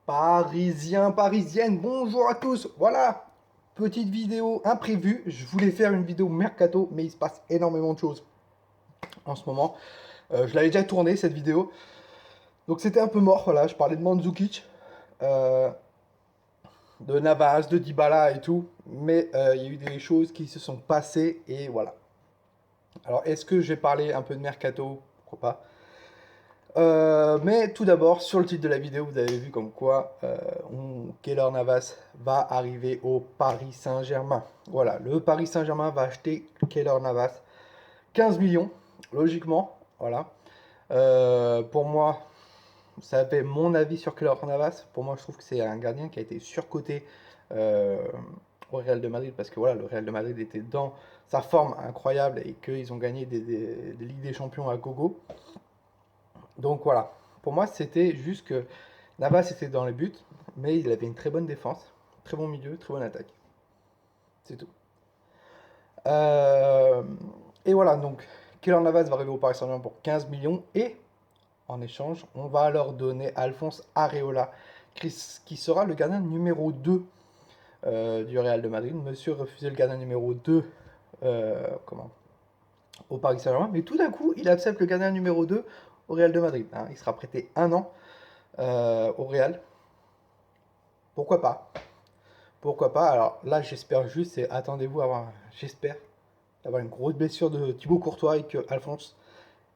Parisiens, parisiennes, bonjour à tous. Voilà, petite vidéo imprévue. Je voulais faire une vidéo mercato, mais il se passe énormément de choses en ce moment. Je l'avais déjà tourné cette vidéo, donc c'était un peu mort. Voilà, je parlais de Mandzukic, euh, de Navas, de Dybala et tout, mais il y a eu des choses qui se sont passées et voilà. Alors, est-ce que j'ai parlé un peu de mercato? Pourquoi pas? Mais tout d'abord, sur le titre de la vidéo, vous avez vu comme quoi Keylor Navas va arriver au Paris Saint-Germain. Voilà, le Paris Saint-Germain va acheter Keylor Navas 15 millions, logiquement. Voilà. Pour moi, ça fait mon avis sur Keylor Navas. Pour moi, je trouve que c'est un gardien qui a été surcoté euh, au Real de Madrid parce que voilà, le Real de Madrid était dans sa forme incroyable et qu'ils ont gagné des Ligues des Champions à gogo. Donc voilà, pour moi c'était juste que Navas était dans les buts, mais il avait une très bonne défense, très bon milieu, très bonne attaque. C'est tout. Euh, et voilà, donc Keylor Navas va arriver au Paris Saint-Germain pour 15 millions et en échange, on va leur donner Alphonse Areola, qui sera le gardien numéro 2 du Real de Madrid. Monsieur refusait le gardien numéro 2 comment, au Paris Saint-Germain, mais tout d'un coup, il accepte le gardien numéro 2 au Real de Madrid. Hein. Il sera prêté un an au Real. Pourquoi pas? Pourquoi pas? Alors là, j'espère juste, et attendez-vous à avoir, j'espère, d'avoir une grosse blessure de Thibaut Courtois et que Alphonse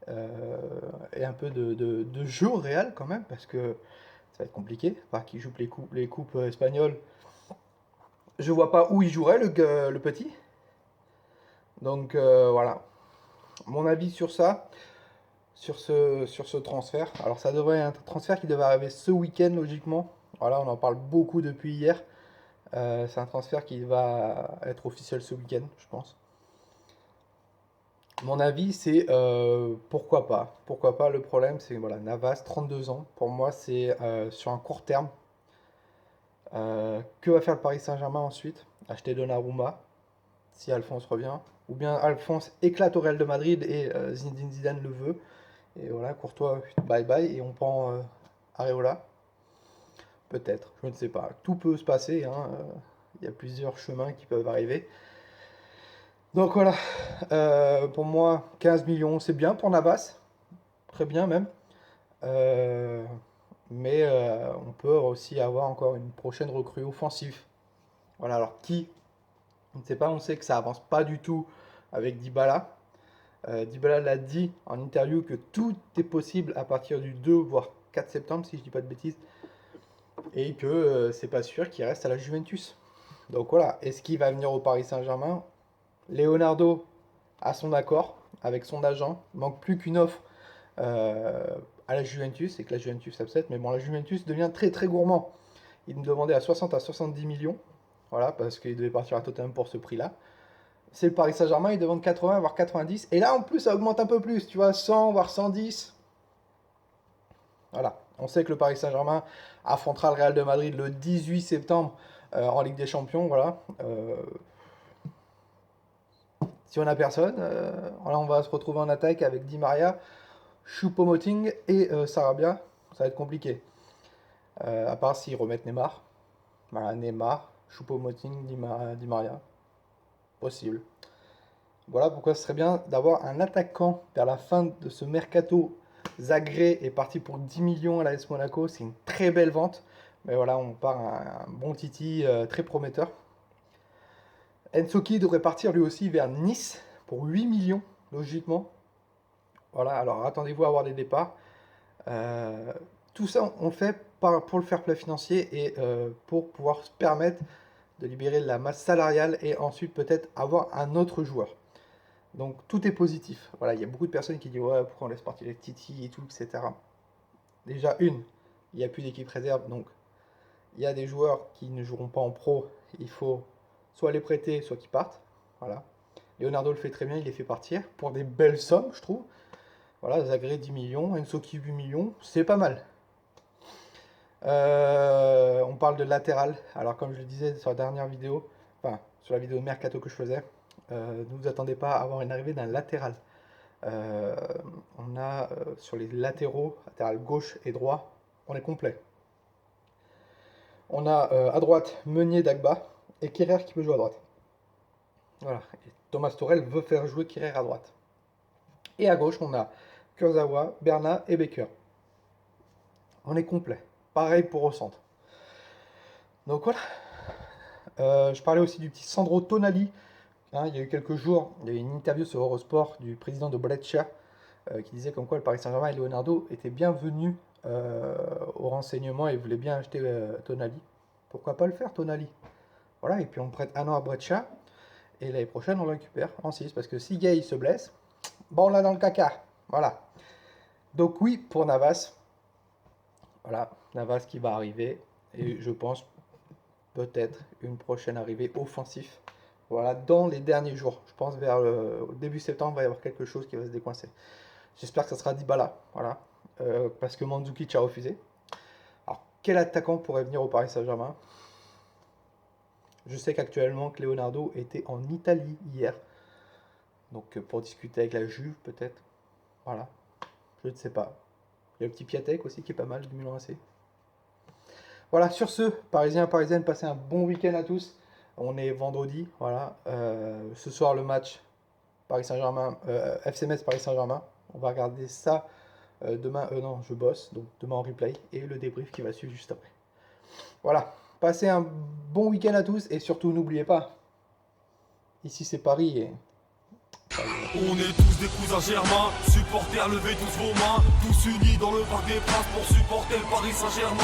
ait un peu de jeu au Real quand même, parce que ça va être compliqué. Enfin, qu'il joue les coupes espagnoles. Je vois pas où il jouerait, le petit. Donc voilà. Mon avis sur ça, sur ce transfert. Alors ça devrait être un transfert qui devrait arriver ce week-end, logiquement. Voilà, on en parle beaucoup depuis hier. C'est un transfert qui va être officiel ce week-end, je pense. Mon avis, c'est pourquoi pas. Pourquoi pas, le problème, c'est voilà, Navas, 32 ans. Pour moi, c'est sur un court terme. Que va faire le Paris Saint-Germain ensuite? Acheter Donnarumma, si Alphonse revient. Ou bien Alphonse éclate au Real de Madrid et Zinedine Zidane le veut. Et voilà, Courtois, bye bye. Et on prend Areola. Peut-être, je ne sais pas. Tout peut se passer. Hein. Il y a plusieurs chemins qui peuvent arriver. Donc voilà, pour moi, 15 millions, c'est bien pour Navas, très bien même. Euh, mais on peut aussi avoir encore une prochaine recrue offensive. Voilà, alors qui? On ne sait pas, on sait que ça avance pas du tout avec Dybala. Dybala l'a dit en interview que tout est possible à partir du 2 voire 4 septembre, si je dis pas de bêtises, et que c'est pas sûr qu'il reste à la Juventus. Donc voilà, est-ce qu'il va venir au Paris Saint-Germain? Leonardo a son accord avec son agent. Il manque plus qu'une offre euh, à la Juventus et que la Juventus accepte. Mais bon, la Juventus devient très très gourmand. Il me demandait à 60 à 70 millions. Voilà, parce qu'il devait partir à Tottenham pour ce prix-là. C'est le Paris Saint-Germain, il demande 80 voire 90. Et là en plus, ça augmente un peu plus. Tu vois, 100 voire 110. Voilà. On sait que le Paris Saint-Germain affrontera le Real de Madrid le 18 septembre en Ligue des Champions. Voilà. Si on a personne, là on va se retrouver en attaque avec Di Maria, Choupo-Moting et Sarabia. Ça va être compliqué. À part s'ils remettent Neymar. Voilà, Neymar, Choupo-Moting, Di Maria. Possible. Voilà pourquoi ce serait bien d'avoir un attaquant vers la fin de ce mercato. Zagré est parti pour 10 millions à l'AS Monaco. C'est une très belle vente. Mais voilà, on part un bon Titi très prometteur. Ensoki devrait partir lui aussi vers Nice pour 8 millions, logiquement. Voilà, alors attendez-vous à avoir des départs. Euh, Tout ça, on le fait pour le fair play financier et pour pouvoir se permettre de libérer de la masse salariale et ensuite peut-être avoir un autre joueur. Donc tout est positif. Voilà, il y a beaucoup de personnes qui disent ouais, pourquoi on laisse partir les Titi et tout, etc. Déjà, il n'y a plus d'équipe réserve, donc il y a des joueurs qui ne joueront pas en pro. Il faut soit les prêter, soit qu'ils partent. Voilà. Leonardo le fait très bien, il les fait partir pour des belles sommes, je trouve. Voilà, Zagré 10 millions, Ensoki 8 millions, c'est pas mal. On parle de latéral. Alors, comme je le disais sur la dernière vidéo, enfin, sur la vidéo de Mercato que je faisais, ne vous attendez pas à avoir une arrivée d'un latéral. Euh, on a sur les latéraux, latéral gauche et droit, on est complet. On a à droite Meunier, Dagba et Kerrer qui peut jouer à droite. Voilà. Et Thomas Tuchel veut faire jouer Kerrer à droite. Et à gauche, on a Kurzawa, Bernat et Baker. On est complet. Pareil pour au centre. Donc voilà. Je parlais aussi du petit Sandro Tonali. Hein, il y a eu quelques jours, il y a eu une interview sur Eurosport du président de Brescia qui disait comme quoi le Paris Saint-Germain et Leonardo étaient bienvenus au renseignement et voulaient bien acheter Tonali. Pourquoi pas le faire, Tonali? Voilà, et puis on prête un an à Brescia et l'année prochaine on le récupère en 6 parce que si Gay se blesse, bon, on l'a dans le caca. Voilà. Donc oui, pour Navas, voilà, Navas qui va arriver et je pense peut-être une prochaine arrivée offensif. Voilà, dans les derniers jours. Je pense vers le début septembre, il va y avoir quelque chose qui va se décoincer. J'espère que ça sera Dybala, voilà, parce que Mandzukic a refusé. Alors, quel attaquant pourrait venir au Paris Saint-Germain? Je sais qu'actuellement, que Leonardo était en Italie hier. Donc, pour discuter avec la Juve, peut-être. Voilà, je ne sais pas. Il y a le petit Piatek aussi qui est pas mal, du Milan AC. Voilà, sur ce, Parisiens, Parisiennes, passez un bon week-end à tous. On est vendredi, voilà. Ce soir, le match Paris Saint-Germain, FC Metz Paris Saint-Germain. On va regarder ça demain. Non, je bosse, donc demain en replay. Et le débrief qui va suivre juste après. Voilà, passez un bon week-end à tous. Et surtout, n'oubliez pas, ici c'est Paris et... On est tous des cousins germains, supporters, levez tous vos mains, tous unis dans le parc des princes pour supporter le Paris Saint-Germain.